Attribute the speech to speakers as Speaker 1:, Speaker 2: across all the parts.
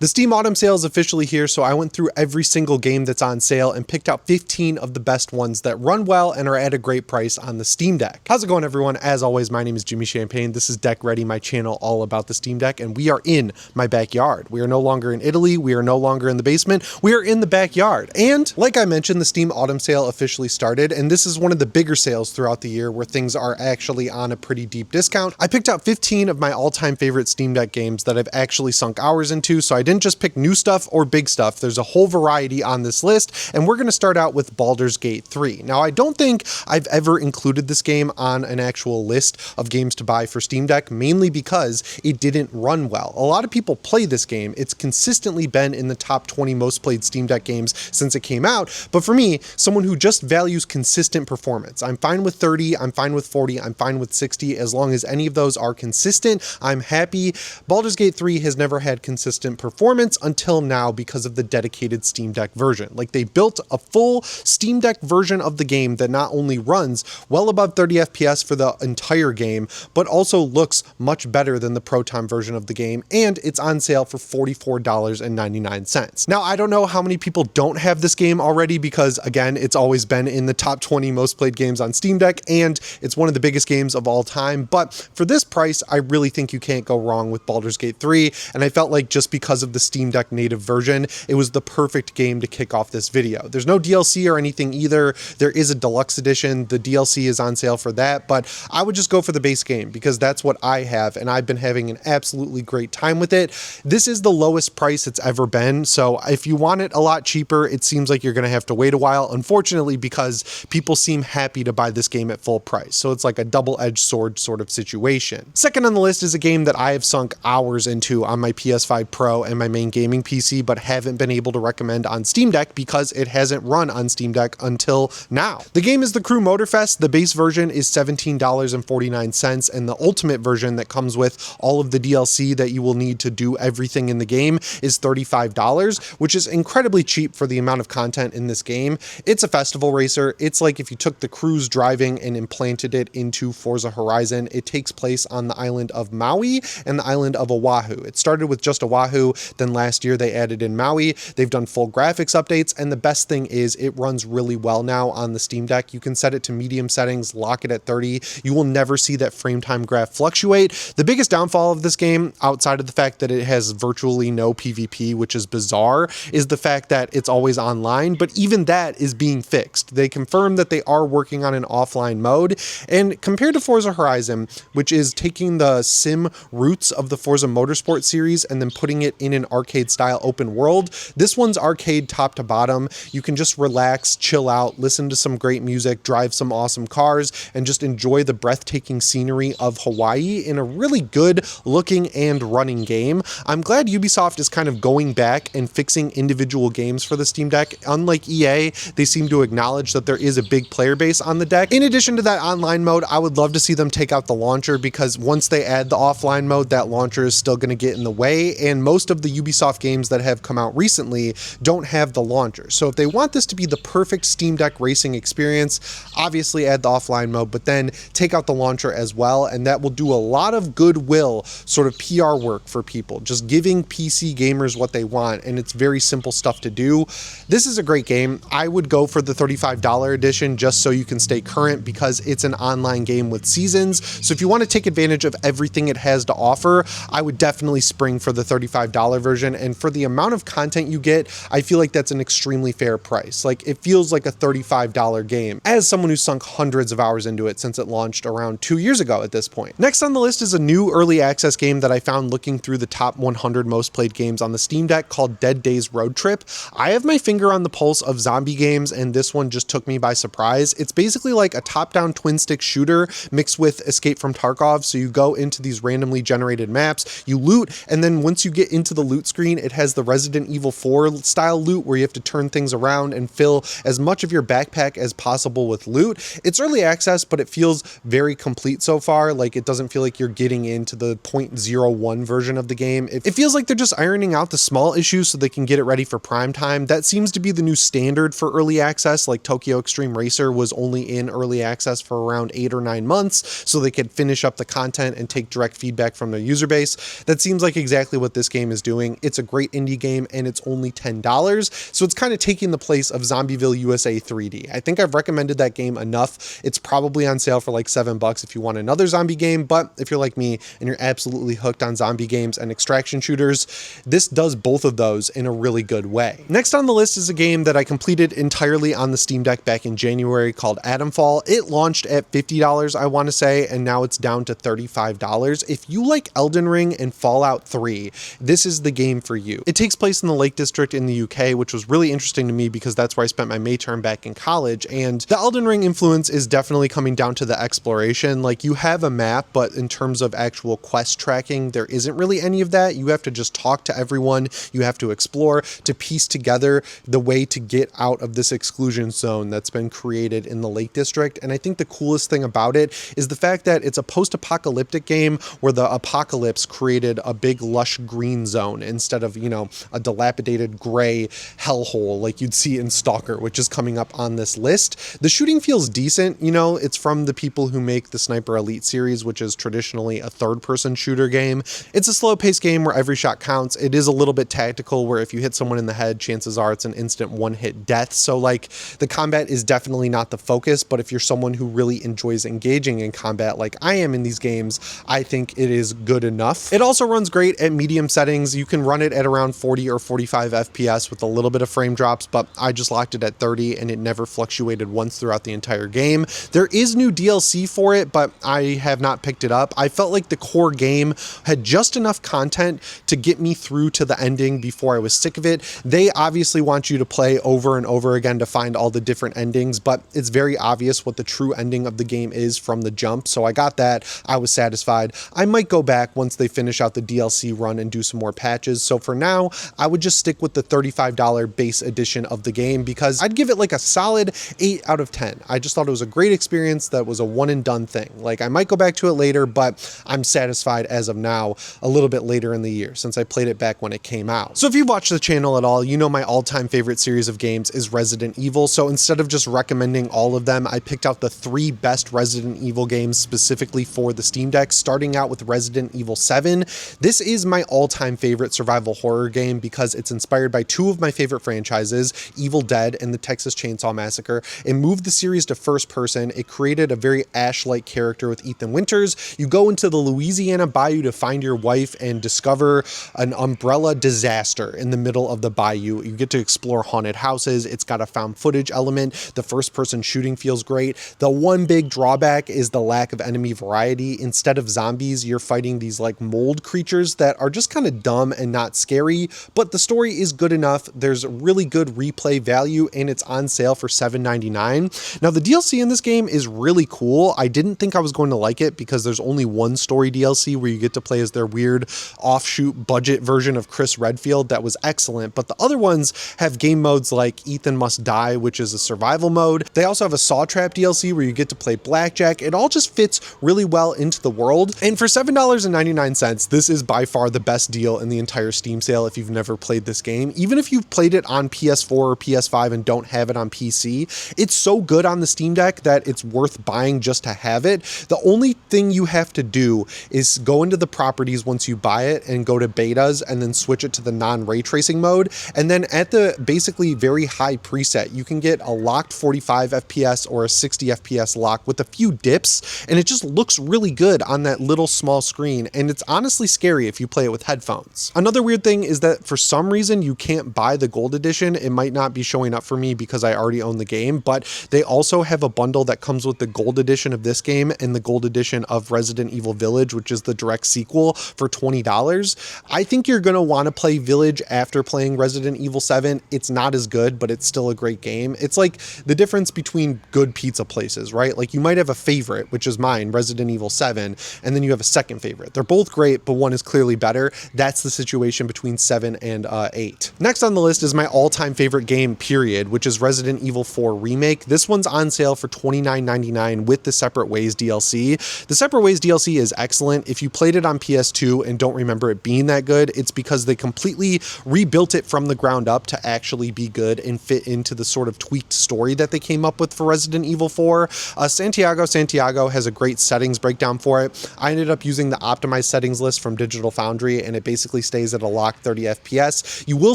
Speaker 1: The Steam Autumn Sale is officially here, so I went through every single game that's on sale and picked out 15 of the best ones that run well and are at a great price on the Steam Deck. How's it going, everyone? As always, my name is Jimmy Champagne. This is Deck Ready, my channel all about the Steam Deck, and we are in my backyard. We are no longer in Italy. We are no longer in the basement. We are in the backyard. And like I mentioned, the Steam Autumn Sale officially started, and this is one of the bigger sales throughout the year where things are actually on a pretty deep discount. I picked out 15 of my all-time favorite Steam Deck games that I've actually sunk hours into, so I didn't just pick new stuff or big stuff. There's a whole variety on this list, and we're going to start out with Baldur's Gate 3. Now, I don't think I've ever included this game on an actual list of games to buy for Steam Deck, mainly because it didn't run well. A lot of people play this game. It's consistently been in the top 20 most played Steam Deck games since it came out, but for me, someone who just values consistent performance, I'm fine with 30, I'm fine with 40, I'm fine with 60, as long as any of those are consistent, I'm happy. Baldur's Gate 3 has never had consistent performance until now because of the dedicated Steam Deck version. Like, they built a full Steam Deck version of the game that not only runs well above 30 FPS for the entire game, but also looks much better than the Proton version of the game, and it's on sale for $44.99. Now, I don't know how many people don't have this game already because, again, it's always been in the top 20 most played games on Steam Deck, and it's one of the biggest games of all time, but for this price, I really think you can't go wrong with Baldur's Gate 3, and I felt like just because of the Steam Deck native version, it was the perfect game to kick off this video. There's no DLC or anything either. There is a deluxe edition. The DLC is on sale for that, but I would just go for the base game because that's what I have, and I've been having an absolutely great time with it. This is the lowest price it's ever been, so if you want it a lot cheaper, it seems like you're going to have to wait a while, unfortunately, because people seem happy to buy this game at full price, so it's like a double-edged sword sort of situation. Second on the list is a game that I have sunk hours into on my PS5 Pro and my main gaming PC, but haven't been able to recommend on Steam Deck because it hasn't run on Steam Deck until now. The game is the Crew Motorfest. The base version is $17.49, and the ultimate version that comes with all of the DLC that you will need to do everything in the game is $35, which is incredibly cheap for the amount of content in this game. It's a festival racer. It's like if you took the Crew's driving and implanted it into Forza Horizon. It takes place on the island of Maui and the island of Oahu. It started with just Oahu, then last year they added in Maui. They've done full graphics updates, and the best thing is it runs really well now on the Steam Deck. You can set it to medium settings, lock it at 30. You will never see that frame time graph fluctuate. The biggest downfall of this game, outside of the fact that it has virtually no PvP, which is bizarre, is the fact that it's always online, but even that is being fixed. They confirmed that they are working on an offline mode, and compared to Forza Horizon, which is taking the sim roots of the Forza Motorsport series and then putting it in an arcade style open world, this one's arcade top to bottom. You can just relax, chill out, listen to some great music, drive some awesome cars, and just enjoy the breathtaking scenery of Hawaii in a really good looking and running game. I'm glad Ubisoft is kind of going back and fixing individual games for the Steam Deck. Unlike EA, they seem to acknowledge that there is a big player base on the deck. In addition to that online mode, I would love to see them take out the launcher, because once they add the offline mode, that launcher is still going to get in the way, and most of the Ubisoft games that have come out recently don't have the launcher. So if they want this to be the perfect Steam Deck racing experience, obviously add the offline mode, but then take out the launcher as well, and that will do a lot of goodwill sort of PR work for people, just giving PC gamers what they want, and it's very simple stuff to do. This is a great game. I would go for the $35 edition just so you can stay current, because it's an online game with seasons. So if you want to take advantage of everything it has to offer, I would definitely spring for the $35 version, and for the amount of content you get, I feel like that's an extremely fair price. Like, it feels like a $35 game, as someone who's sunk hundreds of hours into it since it launched around 2 years ago at this point. Next on the list is a new early access game that I found looking through the top 100 most played games on the Steam Deck called Dead Days Road Trip. I have my finger on the pulse of zombie games, and this one just took me by surprise. It's basically like a top-down twin-stick shooter mixed with Escape from Tarkov. So you go into these randomly generated maps, you loot, and then once you get into the loot screen, it has the Resident Evil 4 style loot where you have to turn things around and fill as much of your backpack as possible with loot. It's early access, but it feels very complete so far. Like, it doesn't feel like you're getting into the 0.01 version of the game. It feels like they're just ironing out the small issues so they can get it ready for prime time. That seems to be the new standard for early access. Like, Tokyo Extreme Racer was only in early access for around 8 or 9 months so they could finish up the content and take direct feedback from their user base. That seems like exactly what this game is doing. It's a great indie game and it's only $10. So it's kind of taking the place of Zombieville USA 3D. I think I've recommended that game enough. It's probably on sale for like $7 if you want another zombie game, but if you're like me and you're absolutely hooked on zombie games and extraction shooters, this does both of those in a really good way. Next on the list is a game that I completed entirely on the Steam Deck back in January called Atomfall. It launched at $50, I want to say, and now it's down to $35. If you like Elden Ring and Fallout 3, this is the game for you. It takes place in the Lake District in the UK, which was really interesting to me because that's where I spent my May term back in college, and the Elden Ring influence is definitely coming down to the exploration. Like, you have a map, but in terms of actual quest tracking, there isn't really any of that. You have to just talk to everyone, you have to explore to piece together the way to get out of this exclusion zone that's been created in the Lake District. And I think the coolest thing about it is the fact that it's a post-apocalyptic game where the apocalypse created a big lush green zone instead of, you know, a dilapidated gray hellhole like you'd see in Stalker, which is coming up on this list. The shooting feels decent. You know, it's from the people who make the Sniper Elite series, which is traditionally a third-person shooter game. It's a slow-paced game where every shot counts. It is a little bit tactical, where if you hit someone in the head, chances are it's an instant one-hit death. So like, the combat is definitely not the focus, but if you're someone who really enjoys engaging in combat like I am in these games, I think it is good enough. It also runs great at medium settings. You can run it at around 40 or 45 FPS with a little bit of frame drops, but I just locked it at 30 and it never fluctuated once throughout the entire game. There is new DLC for it, but I have not picked it up. I felt like the core game had just enough content to get me through to the ending before I was sick of it. They obviously want you to play over and over again to find all the different endings, but it's very obvious what the true ending of the game is from the jump. So I got that. I was satisfied. I might go back once they finish out the DLC run and do some more patches. So for now, I would just stick with the $35 base edition of the game because I'd give it like a solid 8 out of 10. I just thought it was a great experience that was a one and done thing. Like, I might go back to it later, but I'm satisfied as of now, a little bit later in the year since I played it back when it came out. So if you've watched the channel at all, you know my all-time favorite series of games is Resident Evil. So instead of just recommending all of them, I picked out the 3 best Resident Evil games specifically for the Steam Deck, starting out with Resident Evil 7. This is my all-time favorite survival horror game because it's inspired by 2 of my favorite franchises, Evil Dead and the Texas Chainsaw Massacre. It moved the series to first person. It created a very Ash-like character with Ethan Winters. You go into the Louisiana bayou to find your wife and discover an umbrella disaster in the middle of the bayou. You get to explore haunted houses. It's got a found footage element. The first person shooting feels great. The one big drawback is the lack of enemy variety. Instead of zombies, you're fighting these like mold creatures that are just kind of dumb and not scary, but the story is good enough. There's really good replay value and it's on sale for $7.99. Now the DLC in this game is really cool. I didn't think I was going to like it because there's only one story DLC where you get to play as their weird offshoot budget version of Chris Redfield that was excellent, but the other ones have game modes like Ethan Must Die, which is a survival mode. They also have a Saw Trap DLC where you get to play blackjack. It all just fits really well into the world, and for $7.99, this is by far the best deal in the entire Steam sale if you've never played this game. Even if you've played it on PS4 or PS5 and don't have it on PC, it's so good on the Steam Deck that it's worth buying just to have it. The only thing you have to do is go into the properties once you buy it and go to betas and then switch it to the non-ray tracing mode. And then at the basically very high preset, you can get a locked 45 FPS or a 60 FPS lock with a few dips, and it just looks really good on that little small screen, and it's honestly scary if you play it with headphones. Another weird thing is that for some reason you can't buy the gold edition. It might not be showing up for me because I already own the game, but they also have a bundle that comes with the gold edition of this game and the gold edition of Resident Evil Village, which is the direct sequel, for $20. I think you're going to want to play Village after playing Resident Evil 7. It's not as good, but it's still a great game. It's like the difference between good pizza places, right? Like, you might have a favorite, which is mine, Resident Evil 7, and then you have a second favorite. They're both great, but one is clearly better. That's the situation between 7 and 8. Next on the list is my all-time favorite game, period, which is Resident Evil 4 Remake. This one's on sale for $29.99 with the Separate Ways DLC. The Separate Ways DLC is excellent. If you played it on PS2 and don't remember it being that good, it's because they completely rebuilt it from the ground up to actually be good and fit into the sort of tweaked story that they came up with for Resident Evil 4. Santiago has a great settings breakdown for it. I ended up using the optimized settings list from Digital Foundry, and it basically basically stays at a locked 30 FPS. You will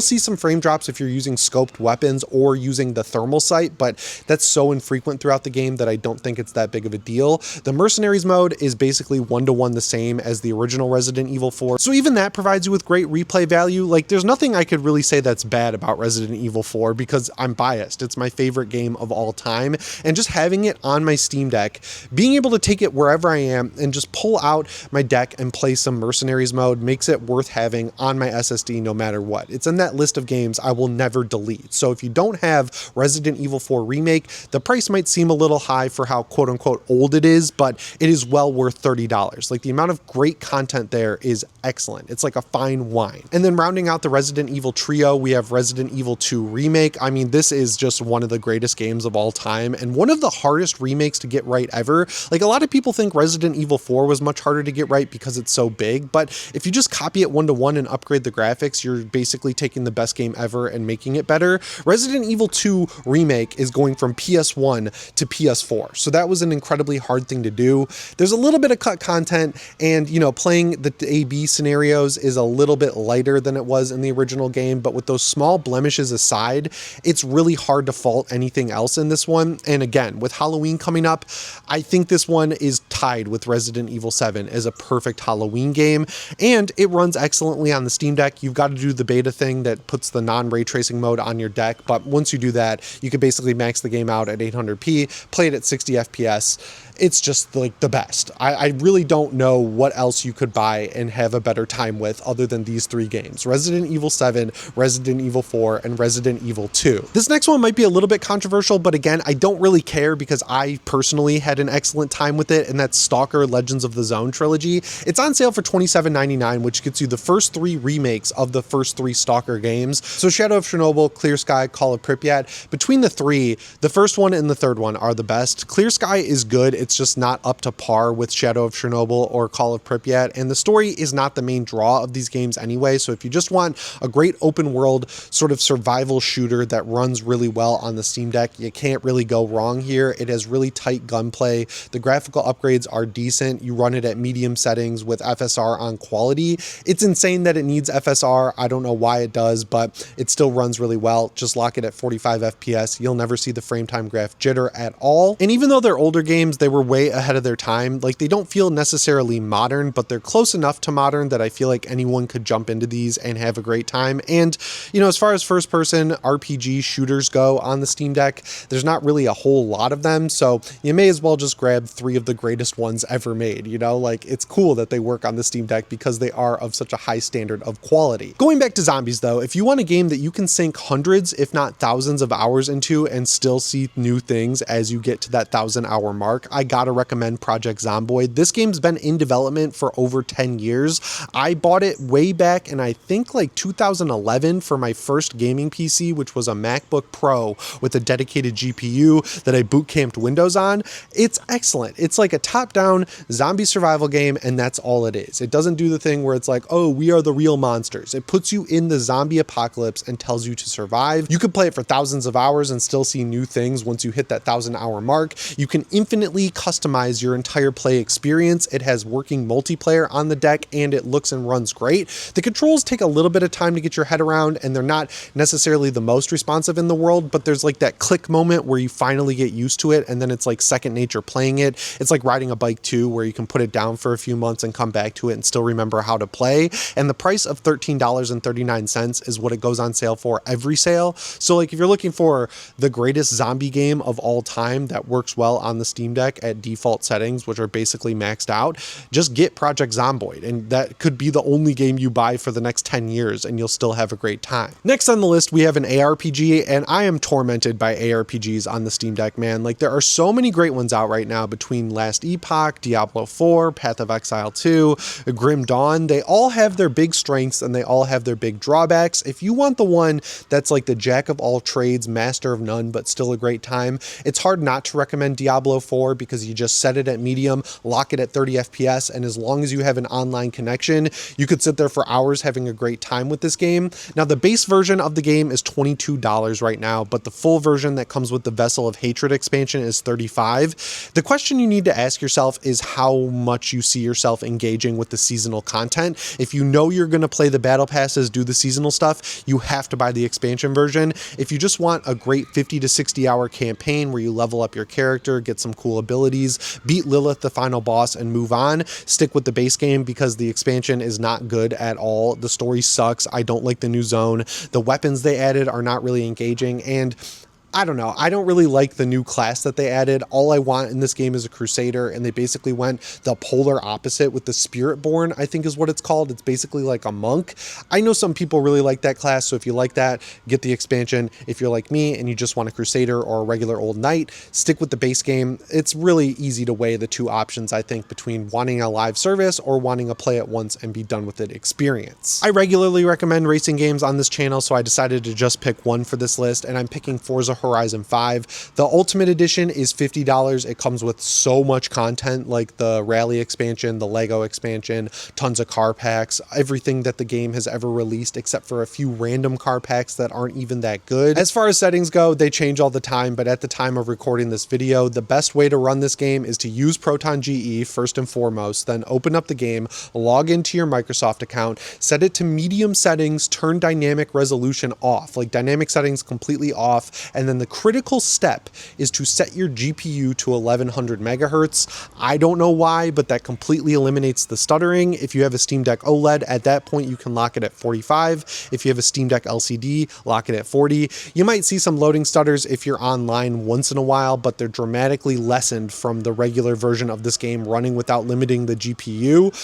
Speaker 1: see some frame drops if you're using scoped weapons or using the thermal sight, but that's so infrequent throughout the game that I don't think it's that big of a deal. The Mercenaries mode is basically 1-to-1 the same as the original Resident Evil 4, so even that provides you with great replay value. Like, there's nothing I could really say that's bad about Resident Evil 4 because I'm biased. It's my favorite game of all time, and just having it on my Steam Deck, being able to take it wherever I am and just pull out my deck and play some Mercenaries mode makes it worth having on my SSD no matter what. It's in that list of games I will never delete. So if you don't have Resident Evil 4 Remake, the price might seem a little high for how quote-unquote old it is, but it is well worth $30. Like, the amount of great content there is excellent. It's like a fine wine. And then rounding out the Resident Evil trio, we have Resident Evil 2 Remake. I mean, this is just one of the greatest games of all time and one of the hardest remakes to get right ever. Like, a lot of people think Resident Evil 4 was much harder to get right because it's so big, but if you just copy it 1-to-1 and upgrade the graphics, you're basically taking the best game ever and making it better. Resident Evil 2 Remake is going from PS1 to PS4, so that was an incredibly hard thing to do. There's a little bit of cut content, and you know, playing the AB scenarios is a little bit lighter than it was in the original game, but with those small blemishes aside, it's really hard to fault anything else in this one. And again, with Halloween coming up, I think this one is tied with Resident Evil 7 as a perfect Halloween game, and it runs excellently on the Steam Deck. You've got to do the beta thing that puts the non-ray tracing mode on your deck, but once you do that, you can basically max the game out at 800p, play it at 60 FPS. It's just like the best. I really don't know what else you could buy and have a better time with other than these three games: Resident Evil 7, Resident Evil 4, and Resident Evil 2. This next one might be a little bit controversial, but again, I don't really care because I personally had an excellent time with it, and that's Stalker Legends of the Zone trilogy. It's on sale for $27.99, which gets you the first three remakes of the first three Stalker games. So Shadow of Chernobyl, Clear Sky, Call of Pripyat. Between the three, the first one and the third one are the best. Clear Sky is good. It's just not up to par with Shadow of Chernobyl or Call of Pripyat, and the story is not the main draw of these games anyway, so if you just want a great open world sort of survival shooter that runs really well on the Steam Deck, you can't really go wrong here. It has really tight gunplay. The graphical upgrades are decent. You run it at medium settings with FSR on quality. It's insane that it needs FSR. I don't know why it does, but it still runs really well. Just lock it at 45 FPS. You'll never see the frame time graph jitter at all. And even though they're older games, they were way ahead of their time. Like, they don't feel necessarily modern, but they're close enough to modern that I feel like anyone could jump into these and have a great time. And, you know, as far as first person RPG shooters go on the Steam Deck, there's not really a whole lot of them, so you may as well just grab three of the greatest ones ever made. You know, like, it's cool that they work on the Steam Deck because they are of such a high standard of quality. Going back to zombies though, if you want a game that you can sink hundreds, if not thousands of hours into and still see new things as you get to that 1,000-hour mark, I gotta recommend Project Zomboid. This game's been in development for over 10 years. I bought it way back in, I think, like 2011 for my first gaming PC, which was a MacBook Pro with a dedicated GPU that I boot camped Windows on. It's excellent. It's like a top-down zombie survival game, and that's all it is. It doesn't do the thing where it's like, oh, we are the real monsters. It puts you in the zombie apocalypse and tells you to survive. You could play it for thousands of hours and still see new things once you hit that 1,000-hour mark. You can infinitely customize your entire play experience. It has working multiplayer on the deck, and it looks and runs great. The controls take a little bit of time to get your head around, and they're not necessarily the most responsive in the world, but there's like that click moment where you finally get used to it, and then it's like second nature playing it. It's like riding a bike too, where you can put it down for a few months and come back to it and still remember how to play. And the price of $13.39 is what it goes on sale for every sale. So like, if you're looking for the greatest zombie game of all time that works well on the Steam Deck at default settings, which are basically maxed out, just get Project Zomboid, and that could be the only game you buy for the next 10 years and you'll still have a great time. Next on the list, we have an ARPG, and I am tormented by ARPGs on the Steam Deck, man. Like, there are so many great ones out right now between Last Epoch, Diablo IV, Path of Exile 2, Grim Dawn. They all have their big strengths and they all have their big drawbacks. If you want the one that's like the jack of all trades, master of none, but still a great time, it's hard not to recommend Diablo IV because because you just set it at medium, lock it at 30 FPS, and as long as you have an online connection, you could sit there for hours having a great time with this game. Now, the base version of the game is $22 right now, but the full version that comes with the Vessel of Hatred expansion is $35. The question you need to ask yourself is how much you see yourself engaging with the seasonal content. If you know you're going to play the battle passes, do the seasonal stuff, you have to buy the expansion version. If you just want a great 50 to 60 hour campaign where you level up your character, get some cool abilities, beat Lilith, the final boss, and move on, stick with the base game because the expansion is not good at all. The story sucks. I don't like the new zone. The weapons they added are not really engaging, and I don't know. I don't really like the new class that they added. All I want in this game is a Crusader, and they basically went the polar opposite with the Spiritborn, I think is what it's called. It's basically like a monk. I know some people really like that class, so if you like that, get the expansion. If you're like me and you just want a Crusader or a regular old knight, stick with the base game. It's really easy to weigh the two options, I think, between wanting a live service or wanting a play it once and be done with it experience. I regularly recommend racing games on this channel, so I decided to just pick one for this list, and I'm picking Forza Horizon 5. The Ultimate Edition is $50. It comes with so much content like the Rally expansion, the Lego expansion, tons of car packs, everything that the game has ever released except for a few random car packs that aren't even that good. As far as settings go, they change all the time, but at the time of recording this video, the best way to run this game is to use Proton GE first and foremost, then open up the game, log into your Microsoft account, set it to medium settings, turn dynamic resolution off, like dynamic settings completely off, and then the critical step is to set your GPU to 1100 megahertz. I don't know why, but that completely eliminates the stuttering. If you have a Steam Deck OLED, at that point you can lock it at 45. If you have a Steam Deck LCD, lock it at 40. You might see some loading stutters if you're online once in a while, but they're dramatically lessened from the regular version of this game running without limiting the GPU.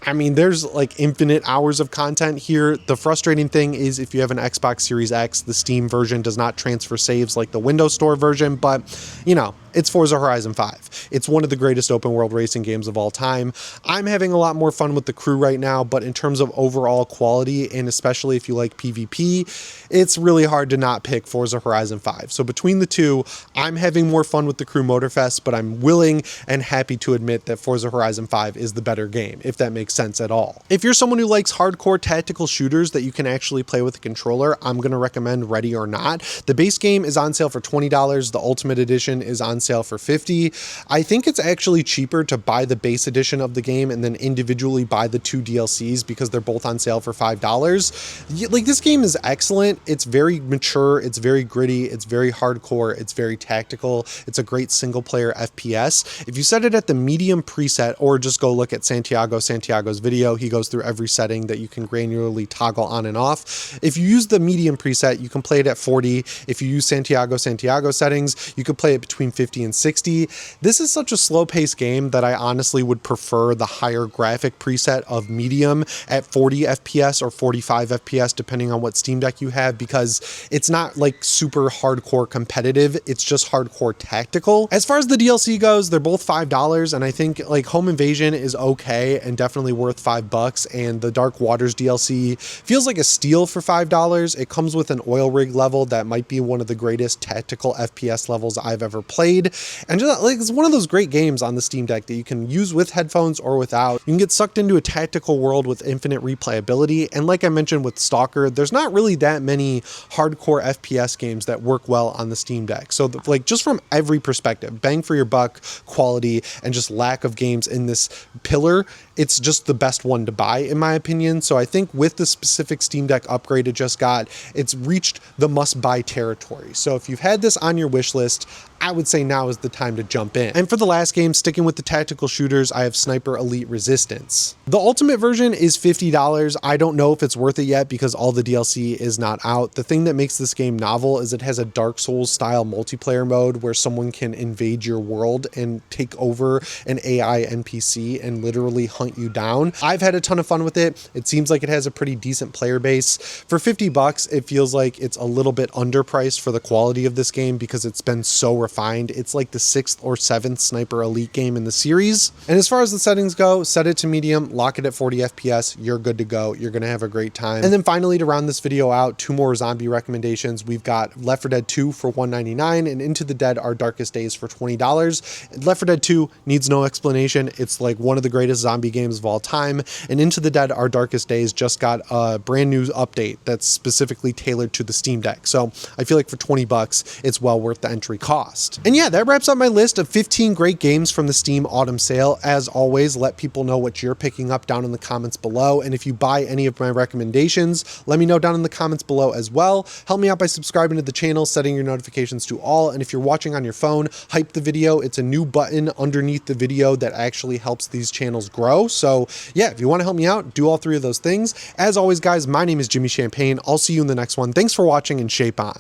Speaker 1: I mean, there's like infinite hours of content here. The frustrating thing is if you have an Xbox Series X, the Steam version does not transfer saves like the Windows Store version, but you know, it's Forza Horizon 5. It's one of the greatest open world racing games of all time. I'm having a lot more fun with the crew right now, but in terms of overall quality, and especially if you like PvP, it's really hard to not pick Forza Horizon 5. So between the two, I'm having more fun with the Crew Motorfest, but I'm willing and happy to admit that Forza Horizon 5 is the better game, if that makes sense at all. If you're someone who likes hardcore tactical shooters that you can actually play with a controller, I'm going to recommend Ready or Not. The base game is on sale for $20. The Ultimate Edition is on sale for $50. I think it's actually cheaper to buy the base edition of the game and then individually buy the two DLCs because they're both on sale for $5. Like, this game is excellent. It's very mature. It's very gritty. It's very hardcore. It's very tactical. It's a great single player FPS. If you set it at the medium preset, or just go look at Santiago's video, he goes through every setting that you can granularly toggle on and off. If you use the medium preset, you can play it at 40. If you use Santiago settings, you could play it between 50 and 60. This is such a slow-paced game that I honestly would prefer the higher graphic preset of medium at 40 FPS or 45 FPS, depending on what Steam Deck you have, because it's not like super hardcore competitive. It's just hardcore tactical. As far as the DLC goes, they're both $5, and I think like Home Invasion is okay and definitely worth $5, and the Dark Waters DLC feels like a steal for $5. It comes with an oil rig level that might be one of the greatest tactical FPS levels I've ever played, and just like it's one of those great games on the Steam Deck that you can use with headphones or without. You can get sucked into a tactical world with infinite replayability, and like I mentioned with Stalker, there's not really that many hardcore FPS games that work well on the Steam Deck. So like just from every perspective, bang for your buck, quality, and just lack of games in this pillar, it's just the best one to buy in my opinion. So I think with the specific Steam Deck upgrade it just got, it's reached the must-buy territory. So if you've had this on your wish list, I would say now is the time to jump in. And for the last game, sticking with the tactical shooters, I have Sniper Elite Resistance. The Ultimate version is $50. I don't know if it's worth it yet because all the DLC is not out. The thing that makes this game novel is it has a Dark Souls style multiplayer mode where someone can invade your world and take over an AI NPC and literally hunt you down. I've had a ton of fun with it. It seems like it has a pretty decent player base. For $50, it feels like it's a little bit underpriced for the quality quality of this game because it's been so refined. It's like the 6th or 7th Sniper Elite game in the series. And as far as the settings go, set it to medium, lock it at 40 FPS, you're good to go. You're gonna have a great time. And then finally, to round this video out, 2 more zombie recommendations. We've got Left 4 Dead 2 for $1.99 and Into the Dead: Our Darkest Days for $20. Left 4 Dead 2 needs no explanation. It's like one of the greatest zombie games of all time. And Into the Dead: Our Darkest Days just got a brand new update that's specifically tailored to the Steam Deck. So I feel like for 20 bucks, it's well worth the entry cost. And yeah, that wraps up my list of 15 great games from the Steam Autumn Sale. As always, let people know what you're picking up down in the comments below. And if you buy any of my recommendations, let me know down in the comments below as well. Help me out by subscribing to the channel, setting your notifications to all. And if you're watching on your phone, hype the video. It's a new button underneath the video that actually helps these channels grow. So yeah, if you want to help me out, do all 3 of those things. As always, guys, my name is Jimmy Champagne. I'll see you in the next one. Thanks for watching and shape on.